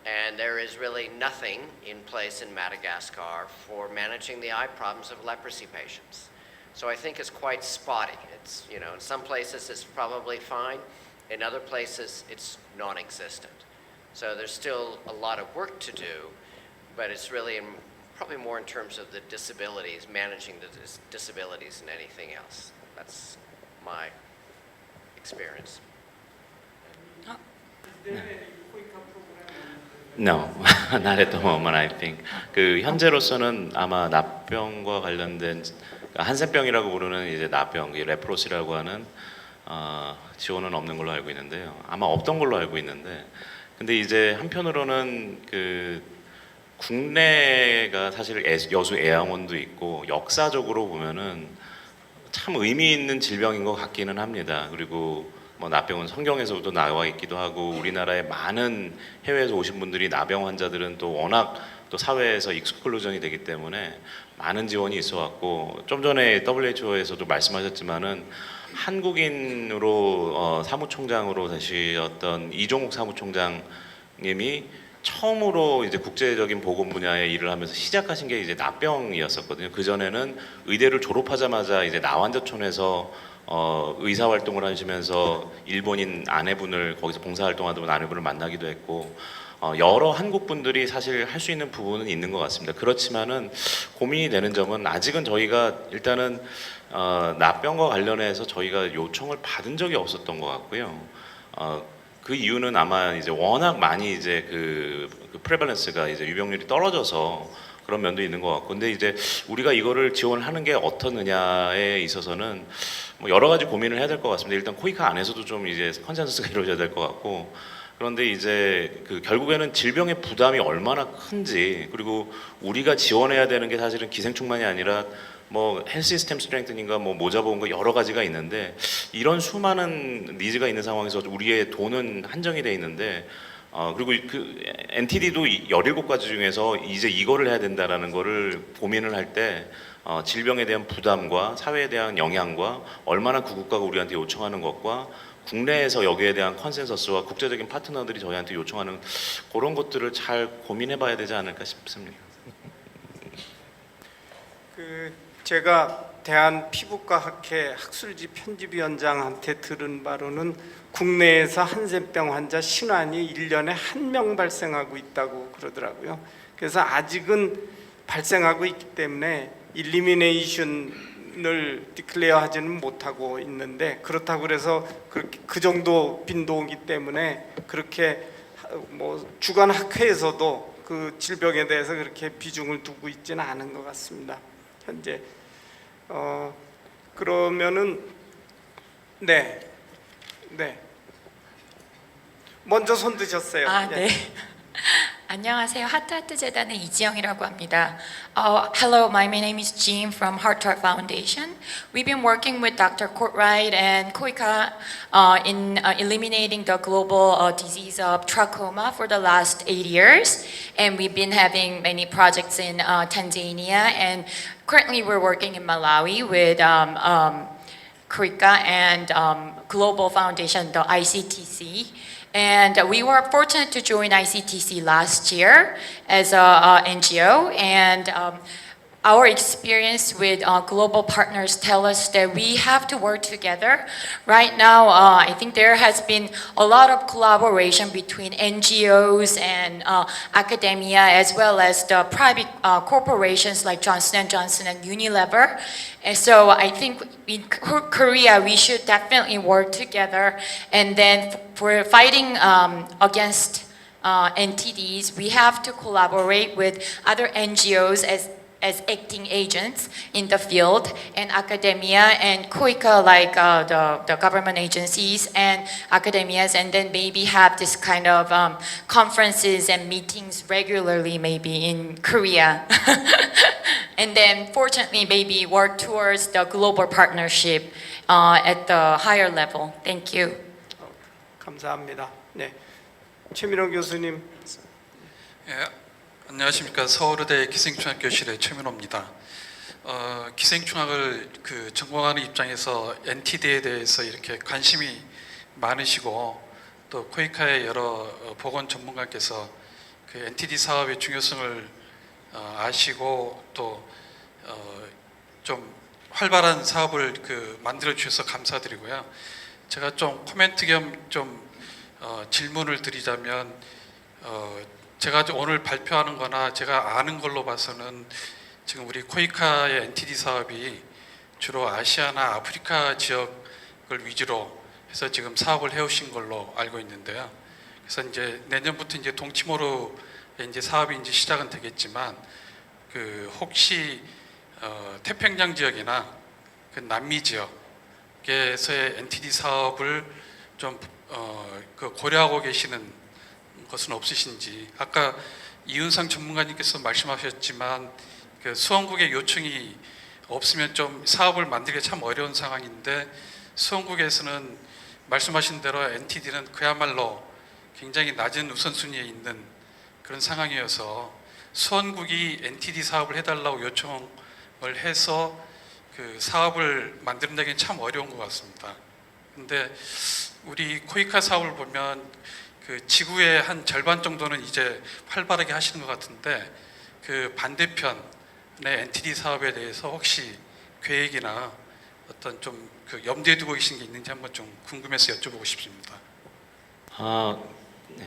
and there is really nothing in place in Madagascar for managing the eye problems of leprosy patients. So I think it's quite spotty. It's, in some places it's probably fine, in other places it's non-existent. So there's still a lot of work to do, but it's really probably more in terms of the disabilities, managing the disabilities than anything else. That's my experience. No, not at the moment. I think 그 현재로서는 아마 납병과 관련된 한센병이라고 부르는 이제 납병, 레프로시라고 하는 지원은 없는 걸로 알고 있는데요. 아마 없던 걸로 알고 있는데, 근데 이제 한편으로는 그 국내가 사실 여수 애양원도 있고 역사적으로 보면은 참 의미 있는 질병인 것 같기는 합니다. 그리고 뭐 나병은 성경에서도 나와 있기도 하고 우리나라에 많은 해외에서 오신 분들이 나병 환자들은 또 워낙 또 사회에서 익스클루전이 되기 때문에 많은 지원이 있어왔고 좀 전에 WHO에서도 말씀하셨지만은 한국인으로 사무총장으로 되셨던 이종욱 사무총장님이 처음으로 이제 국제적인 보건 분야의 일을 하면서 시작하신 게 이제 나병이었었거든요. 그 전에는 의대를 졸업하자마자 이제 나환자촌에서 의사 활동을 하시면서 일본인 아내분을 거기서 봉사 활동하던 아내분을 만나기도 했고 여러 한국 분들이 사실 할 수 있는 부분은 있는 것 같습니다. 그렇지만은 고민이 되는 점은 아직은 저희가 일단은 나병과 관련해서 저희가 요청을 받은 적이 없었던 것 같고요. 그 이유는 아마 이제 워낙 많이 이제 그 프레발런스가 이제 유병률이 떨어져서 그런 면도 있는 것 같고, 근데 이제 우리가 이거를 지원하는 게 어떻느냐에 있어서는 뭐 여러 가지 고민을 해야 될 것 같습니다. 일단 코이카 안에서도 좀 이제 컨센서스가 이루어져야 될 것 같고, 그런데 이제 그 결국에는 질병의 부담이 얼마나 큰지, 그리고 우리가 지원해야 되는 게 사실은 기생충만이 아니라 뭐 헬스 시스템 스트렝트닝과 뭐 모자 보험 거 여러 가지가 있는데, 이런 수많은 니즈가 있는 상황에서 우리의 돈은 한정이 돼 있는데 그리고 그 NTD도 17가지 중에서 이제 이거를 해야 된다라는 거를 고민을 할 때 질병에 대한 부담과 사회에 대한 영향과 얼마나 구국가가 우리한테 요청하는 것과 국내에서 여기에 대한 컨센서스와 국제적인 파트너들이 저희한테 요청하는 그런 것들을 잘 고민해 봐야 되지 않을까 싶습니다. 제가 대한피부과학회 학술지 편집위원장한테 들은 바로는 국내에서 한센병 환자 신환이 1년에 1명 발생하고 있다고 그러더라고요. 그래서 아직은 발생하고 있기 때문에 일리미네이션을 디클레어 하지는 못하고 있는데, 그렇다고 그래서 그 정도 빈도이기 때문에 그렇게 뭐 주간 학회에서도 그 질병에 대해서 그렇게 비중을 두고 있지는 않은 것 같습니다. 현재 그러면은 네 먼저 손 드셨어요. 네. 안녕하세요. 하트하트 재단의 이지영이라고 합니다. Hello, my name is Jean from Heart to Heart Foundation. We've been working with Dr. Courtright and Koika in eliminating the global disease of trachoma for the last 8 years, and we've been having many projects in Tanzania, and currently we're working in Malawi with Koika and Global Foundation, the ICTC. And we were fortunate to join ICTC last year as a NGO, and our experience with global partners tell us that we have to work together. Right now, I think there has been a lot of collaboration between NGOs and academia, as well as the private corporations like Johnson & Johnson and Unilever. And so I think in Korea, we should definitely work together. And then for fighting against NTDs, we have to collaborate with other NGOs as acting agents in the field, and academia and Koika, like the government agencies and academias, and then maybe have this kind of conferences and meetings regularly, maybe in Korea. And then fortunately maybe work towards the global partnership at the higher level. Thank you. 감사합니다. 네, 최민호 교수님. 예, 안녕하십니까. 서울의대 기생충학교실의 최민호입니다. 기생충학을 전공하는 입장에서 NTD에 대해서 이렇게 관심이 많으시고, 또 코이카의 여러 보건 전문가께서 그 NTD 사업의 중요성을 아시고 또 좀 활발한 사업을 만들어 주셔서 감사드리고요. 제가 좀 코멘트 겸 좀 질문을 드리자면, 제가 오늘 발표하는 거나 제가 아는 걸로 봐서는 지금 우리 코이카의 NTD 사업이 주로 아시아나 아프리카 지역을 위주로 해서 지금 사업을 해오신 걸로 알고 있는데요. 그래서 이제 내년부터 이제 동티모르 이제 사업이 이제 시작은 되겠지만, 혹시 태평양 지역이나 남미 지역에서의 NTD 사업을 좀 고려하고 계시는 것은 없으신지. 아까 이윤상 전문가님께서 말씀하셨지만 수원국의 요청이 없으면 좀 사업을 만들기 참 어려운 상황인데, 수원국에서는 말씀하신 대로 NTD는 그야말로 굉장히 낮은 우선순위에 있는 그런 상황이어서 수원국이 NTD 사업을 해달라고 요청을 해서 그 사업을 만든다기엔 참 어려운 것 같습니다. 근데 우리 코이카 사업을 보면 그 지구의 한 절반 정도는 이제 활발하게 하시는 것 같은데 그 반대편의 NTD 사업에 대해서 혹시 계획이나 어떤 좀 그 염두에 두고 계신 게 있는지 한번 좀 궁금해서 여쭤보고 싶습니다. 네.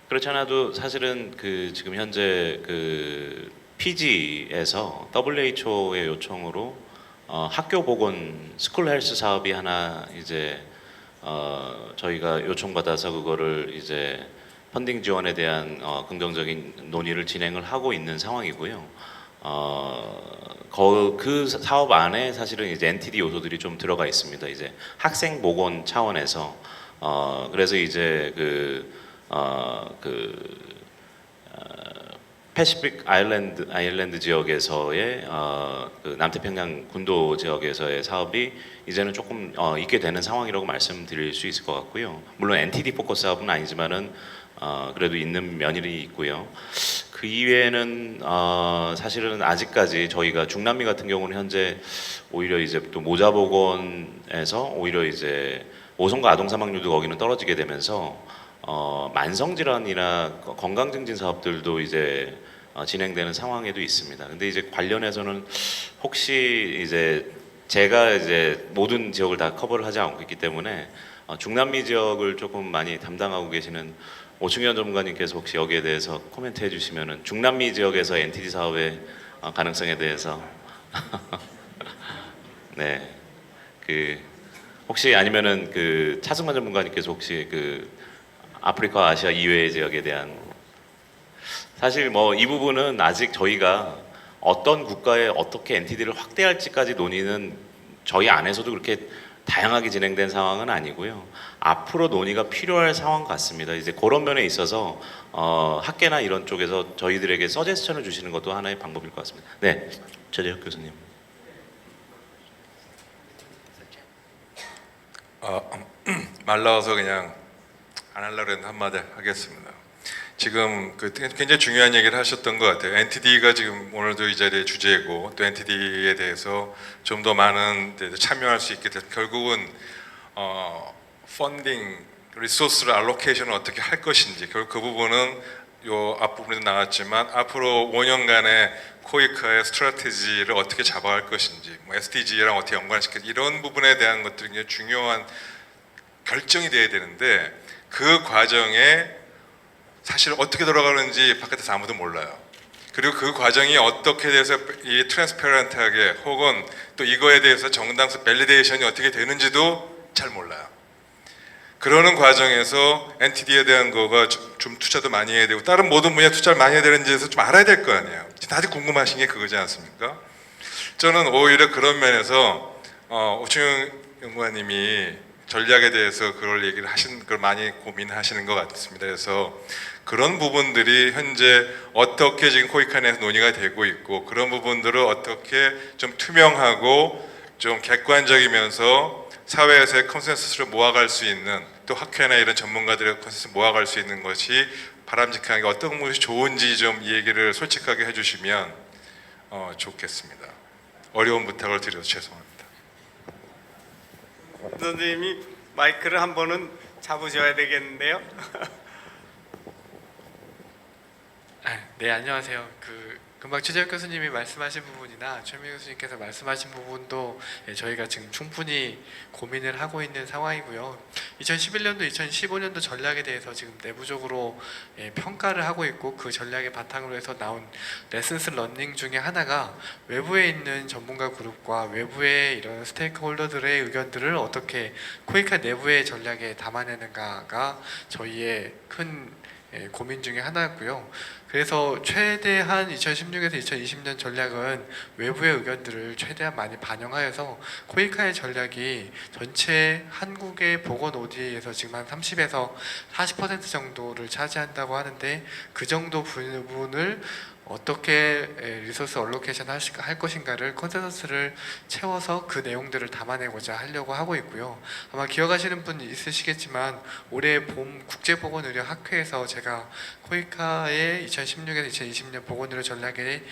그렇지 않아도 사실은 그 지금 현재 그 PG에서 WHO의 요청으로 학교 보건 스쿨 헬스 사업이 하나 이제 저희가 요청받아서 그거를 이제 펀딩 지원에 대한 긍정적인 논의를 진행을 하고 있는 상황이고요. 그 사업 안에 사실은 이제 NTD 요소들이 좀 들어가 있습니다. 이제 학생 보건 차원에서 그래서 이제 패시픽 아일랜드 지역에서의 그 남태평양 군도 지역에서의 사업이 이제는 조금 있게 되는 상황이라고 말씀드릴 수 있을 것 같고요. 물론 NTD 포커스 사업은 아니지만은 그래도 있는 면이 있고요. 그 이외에는 사실은 아직까지 저희가 중남미 같은 경우는 현재 오히려 이제 또 모자보건에서 오히려 이제 모성과 아동 사망률도 거기는 떨어지게 되면서 만성 질환이나 건강 증진 사업들도 이제 진행되는 상황에도 있습니다. 근데 이제 관련해서는 혹시 이제 제가 이제 모든 지역을 다 커버를 하지 않고 있기 때문에 중남미 지역을 조금 많이 담당하고 계시는 오충현 전문가님께서 혹시 여기에 대해서 코멘트 해주시면은 중남미 지역에서 NTD 사업의 가능성에 대해서 네, 그 혹시 아니면은 그 차승만 전문가님께서 혹시 그 아프리카 아시아 이외의 지역에 대한 사실 뭐 이 부분은 아직 저희가 어떤 국가에 어떻게 NTD를 확대할지까지 논의는 저희 안에서도 그렇게 다양하게 진행된 상황은 아니고요. 앞으로 논의가 필요할 상황 같습니다. 이제 그런 면에 있어서 학계나 이런 쪽에서 저희들에게 서제스천을 주시는 것도 하나의 방법일 것 같습니다. 네, 최재혁 교수님. 말 나와서 그냥 안 하려고 했는데 한마디 하겠습니다. 지금 그 굉장히 중요한 얘기를 하셨던 것 같아요. NTD가 지금 오늘도 이 자리의 주제고 또 NTD에 대해서 좀 더 많은 데 참여할 수 있게 돼서 결국은 펀딩, 리소스를 알로케이션을 어떻게 할 것인지 결국 그 부분은 요 앞부분에도 나왔지만 앞으로 5년간의 코이카의 스트래티지를 어떻게 잡아갈 것인지 뭐 SDG랑 어떻게 연관시켜서 이런 부분에 대한 것들이 굉장히 중요한 결정이 돼야 되는데 그 과정에 사실 어떻게 돌아가는지 바깥에서 아무도 몰라요. 그리고 그 과정이 어떻게 돼서 이 트랜스페런트하게 혹은 또 이거에 대해서 정당성 밸리데이션이 어떻게 되는지도 잘 몰라요. 그러는 과정에서 NTD에 대한 거가 좀 투자도 많이 해야 되고 다른 모든 분야에 투자를 많이 해야 되는지에서 좀 알아야 될 거 아니에요. 다들 궁금하신 게 그거지 않습니까? 저는 오히려 그런 면에서 오충영 연구원님이 전략에 대해서 그걸 얘기를 그걸 많이 고민하시는 것 같습니다. 그래서 그런 부분들이 현재 어떻게 지금 코이카 내에서 논의가 되고 있고 그런 부분들을 어떻게 좀 투명하고 좀 객관적이면서 사회에서의 컨센서스를 모아갈 수 있는 또 학회나 이런 전문가들의 컨센서스를 모아갈 수 있는 것이 바람직한 게 어떤 것이 좋은지 좀 이 얘기를 솔직하게 해주시면 좋겠습니다. 어려운 부탁을 드려서 죄송합니다. 선생님이 마이크를 한 번은 잡으셔야 되겠는데요. 네, 안녕하세요. 금방 최재혁 교수님이 말씀하신 부분이나 최민 교수님께서 말씀하신 부분도 저희가 지금 충분히 고민을 하고 있는 상황이고요. 2011년도, 2015년도 전략에 대해서 지금 내부적으로 평가를 하고 있고 그 전략의 바탕으로 해서 나온 레슨스 러닝 중에 하나가 외부에 있는 전문가 그룹과 외부의 이런 스테이크홀더들의 의견들을 어떻게 코이카 내부의 전략에 담아내는가가 저희의 큰 고민 중에 하나였고요. 그래서 최대한 2016에서 2020년 전략은 외부의 의견들을 최대한 많이 반영하여서 코이카의 전략이 전체 한국의 보건 ODA에서 지금 한 30에서 40% 정도를 차지한다고 하는데 그 정도 부분을 어떻게 리소스 얼로케이션 할 것인가를 컨센서스를 채워서 그 내용들을 담아내고자 하려고 하고 있고요. 아마 기억하시는 분 있으시겠지만 올해 봄 국제보건의료학회에서 제가 코이카의 2016에서 2020년 보건의료 전략의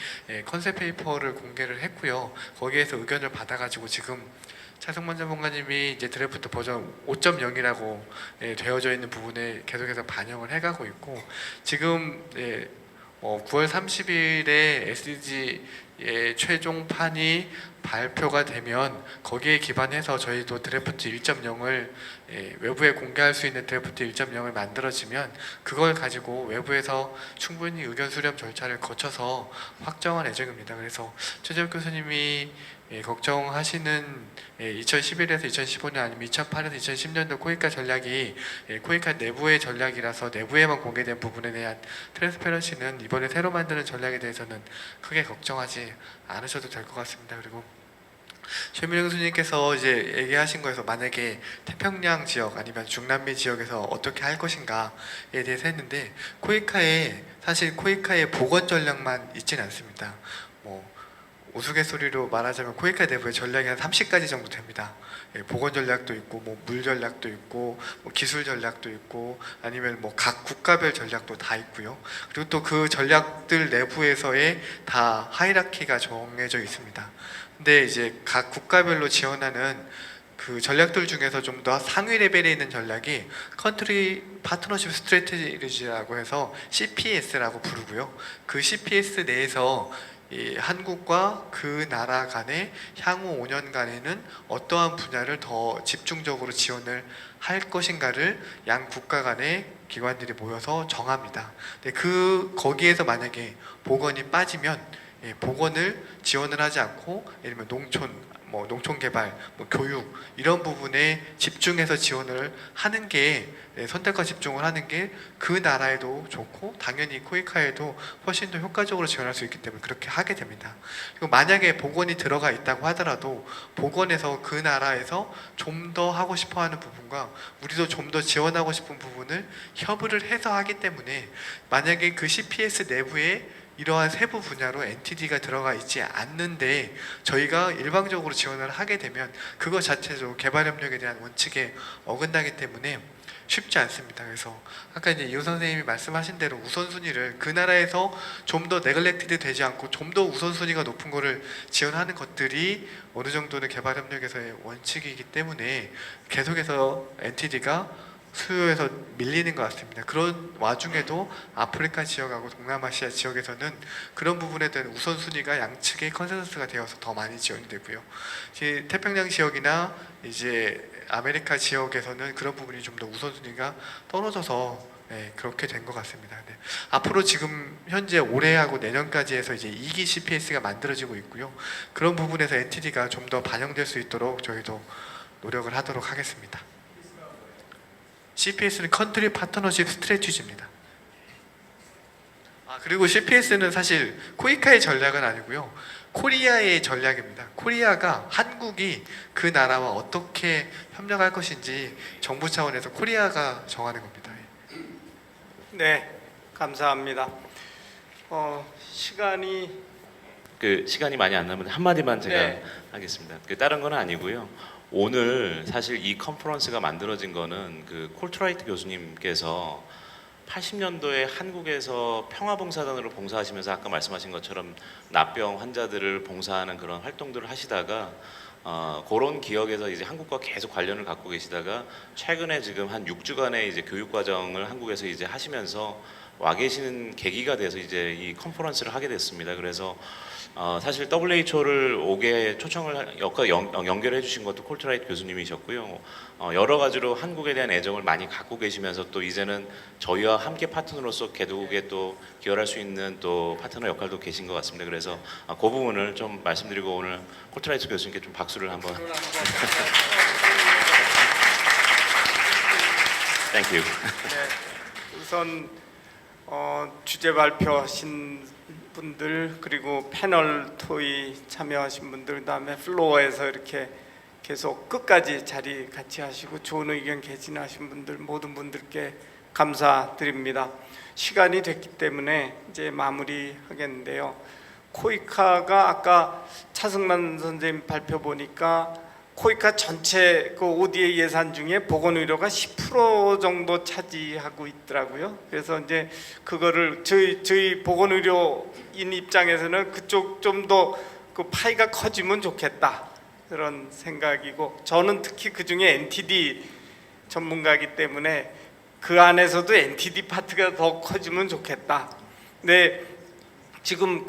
컨셉 페이퍼를 공개를 했고요. 거기에서 의견을 받아가지고 지금 차승만 전문가님이 이제 드래프트 버전 5.0이라고 되어져 있는 부분에 계속해서 반영을 해가고 있고, 지금 9월 30일에 SDG의 최종판이 발표가 되면 거기에 기반해서 저희도 드래프트 1.0을 외부에 공개할 수 있는 드래프트 1.0을 만들어지면 그걸 가지고 외부에서 충분히 의견 수렴 절차를 거쳐서 확정할 예정입니다. 그래서 최재욱 교수님이 걱정하시는 2011에서 2015년 아니면 2008에서 2010년도 코이카 전략이 코이카 내부의 전략이라서 내부에만 공개된 부분에 대한 트랜스페런시는 이번에 새로 만드는 전략에 대해서는 크게 걱정하지 않으셔도 될 것 같습니다. 그리고 최민영 교수님께서 이제 얘기하신 거에서 만약에 태평양 지역 아니면 중남미 지역에서 어떻게 할 것인가에 대해서 했는데, 사실 코이카의 보건 전략만 있지는 않습니다. 우스갯소리로 말하자면 코이카 내부의 전략이 한 30가지 정도 됩니다. 보건 전략도 있고, 물 전략도 있고, 기술 전략도 있고, 아니면 각 국가별 전략도 다 있고요. 그리고 또 그 전략들 내부에서의 다 하이라키가 정해져 있습니다. 근데 이제 각 국가별로 지원하는 그 전략들 중에서 좀 더 상위 레벨에 있는 전략이 컨트리 파트너십 스트래티지라고 해서 CPS라고 부르고요. 그 CPS 내에서 이 한국과 그 나라 간의 향후 5년간에는 어떠한 분야를 더 집중적으로 지원을 할 것인가를 양 국가 간의 기관들이 모여서 정합니다. 근데 거기에서 만약에 보건이 빠지면 보건을 지원을 하지 않고, 예를 들면 농촌 개발, 교육 이런 부분에 집중해서 지원을 하는 게, 선택과 집중을 하는 게 그 나라에도 좋고 당연히 코이카에도 훨씬 더 효과적으로 지원할 수 있기 때문에 그렇게 하게 됩니다. 그리고 만약에 보건이 들어가 있다고 하더라도 보건에서 그 나라에서 좀 더 하고 싶어하는 부분과 우리도 좀 더 지원하고 싶은 부분을 협의를 해서 하기 때문에, 만약에 그 CPS 내부에 이러한 세부 분야로 NTD가 들어가 있지 않는데 저희가 일방적으로 지원을 하게 되면 그것 자체도 개발협력에 대한 원칙에 어긋나기 때문에 쉽지 않습니다. 그래서 아까 이제 이호 선생님이 말씀하신 대로 우선순위를 그 나라에서 좀 더 네글렉티드 되지 않고 좀 더 우선순위가 높은 거를 지원하는 것들이 어느 정도는 개발협력에서의 원칙이기 때문에 계속해서 NTD가 수요에서 밀리는 것 같습니다. 그런 와중에도 아프리카 지역하고 동남아시아 지역에서는 그런 부분에 대한 우선순위가 양측의 컨센서스가 되어서 더 많이 지원이 되고요. 태평양 지역이나 이제 아메리카 지역에서는 그런 부분이 좀 더 우선순위가 떨어져서 그렇게 된 것 같습니다. 네. 앞으로 지금 현재 올해하고 내년까지 해서 이제 2기 CPS가 만들어지고 있고요. 그런 부분에서 NTD가 좀 더 반영될 수 있도록 저희도 노력을 하도록 하겠습니다. CPS는 컨트리 파트너십 스트래티지입니다. 그리고 CPS는 사실 코이카의 전략은 아니고요. 코리아의 전략입니다. 코리아가, 한국이 그 나라와 어떻게 협력할 것인지 정부 차원에서 코리아가 정하는 겁니다. 네, 감사합니다. 시간이 많이 안 남은데 한마디만 제가 네. 하겠습니다. 다른 건 아니고요. 오늘 사실 이 컨퍼런스가 만들어진 거는 콜트라이트 교수님께서 80년도에 한국에서 평화봉사단으로 봉사하시면서 아까 말씀하신 것처럼 납병 환자들을 봉사하는 그런 활동들을 하시다가 그런 기억에서 이제 한국과 계속 관련을 갖고 계시다가 최근에 지금 한 6주간의 이제 교육 과정을 한국에서 이제 하시면서 와 계시는 계기가 돼서 이제 이 컨퍼런스를 하게 됐습니다. 그래서 사실 WHO를 오게 초청을 연결해 주신 것도 콜트라이트 교수님이셨고요. 여러 가지로 한국에 대한 애정을 많이 갖고 계시면서 또 이제는 저희와 함께 파트너로서 개국에 또 기여할 수 있는 또 파트너 역할도 계신 것 같습니다. 그래서 그 부분을 좀 말씀드리고 오늘 콜트라이트 교수님께 좀 박수를 한번. Thank you. 네, 우선 주제 발표하신 분들, 그리고 패널 토의 참여하신 분들, 그다음에 플로어에서 이렇게 계속 끝까지 자리 같이 하시고 좋은 의견 개진하신 분들, 모든 분들께 감사드립니다. 시간이 됐기 때문에 이제 마무리하겠는데요. 코이카가 아까 차승만 선생님 발표 보니까 코이카 전체 그 ODA 예산 중에 보건의료가 10% 정도 차지하고 있더라고요. 그래서 이제 그거를 저희 보건의료인 입장에서는 그쪽 좀 더 그 파이가 커지면 좋겠다 그런 생각이고, 저는 특히 그 중에 NTD 전문가이기 때문에 그 안에서도 NTD 파트가 더 커지면 좋겠다. 근데 지금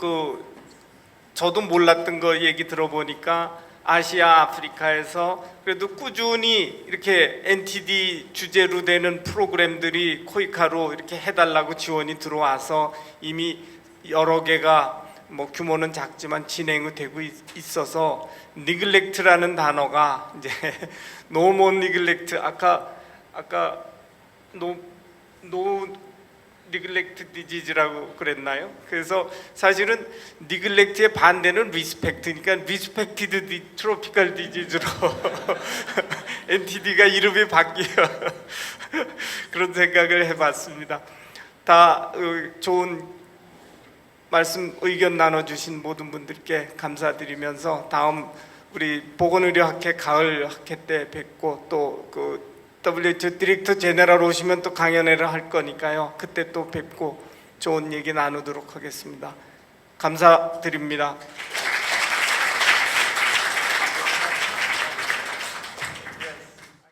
저도 몰랐던 거 얘기 들어보니까 아시아, 아프리카에서 그래도 꾸준히 이렇게 NTD 주제로 되는 프로그램들이 코이카로 이렇게 해달라고 지원이 들어와서 이미 여러 개가 뭐 규모는 작지만 진행이 되고 있어서 니글렉트라는 단어가 이제 노모 니글렉트 아까 노 니글렉트 디지즈라고 그랬나요? 그래서 사실은 니글렉트의 반대는 리스펙트니까 리스펙티드 트로피컬 디지즈로 NTD가 이름이 바뀌어 그런 생각을 해봤습니다. 다 좋은 말씀 의견 나눠주신 모든 분들께 감사드리면서 다음 우리 보건의료학회 가을 학회 때 뵙고 또 WHO 디렉터 제네럴 오시면 또 강연회를 할 거니까요. 그때 또 뵙고 좋은 얘기 나누도록 하겠습니다. 감사드립니다.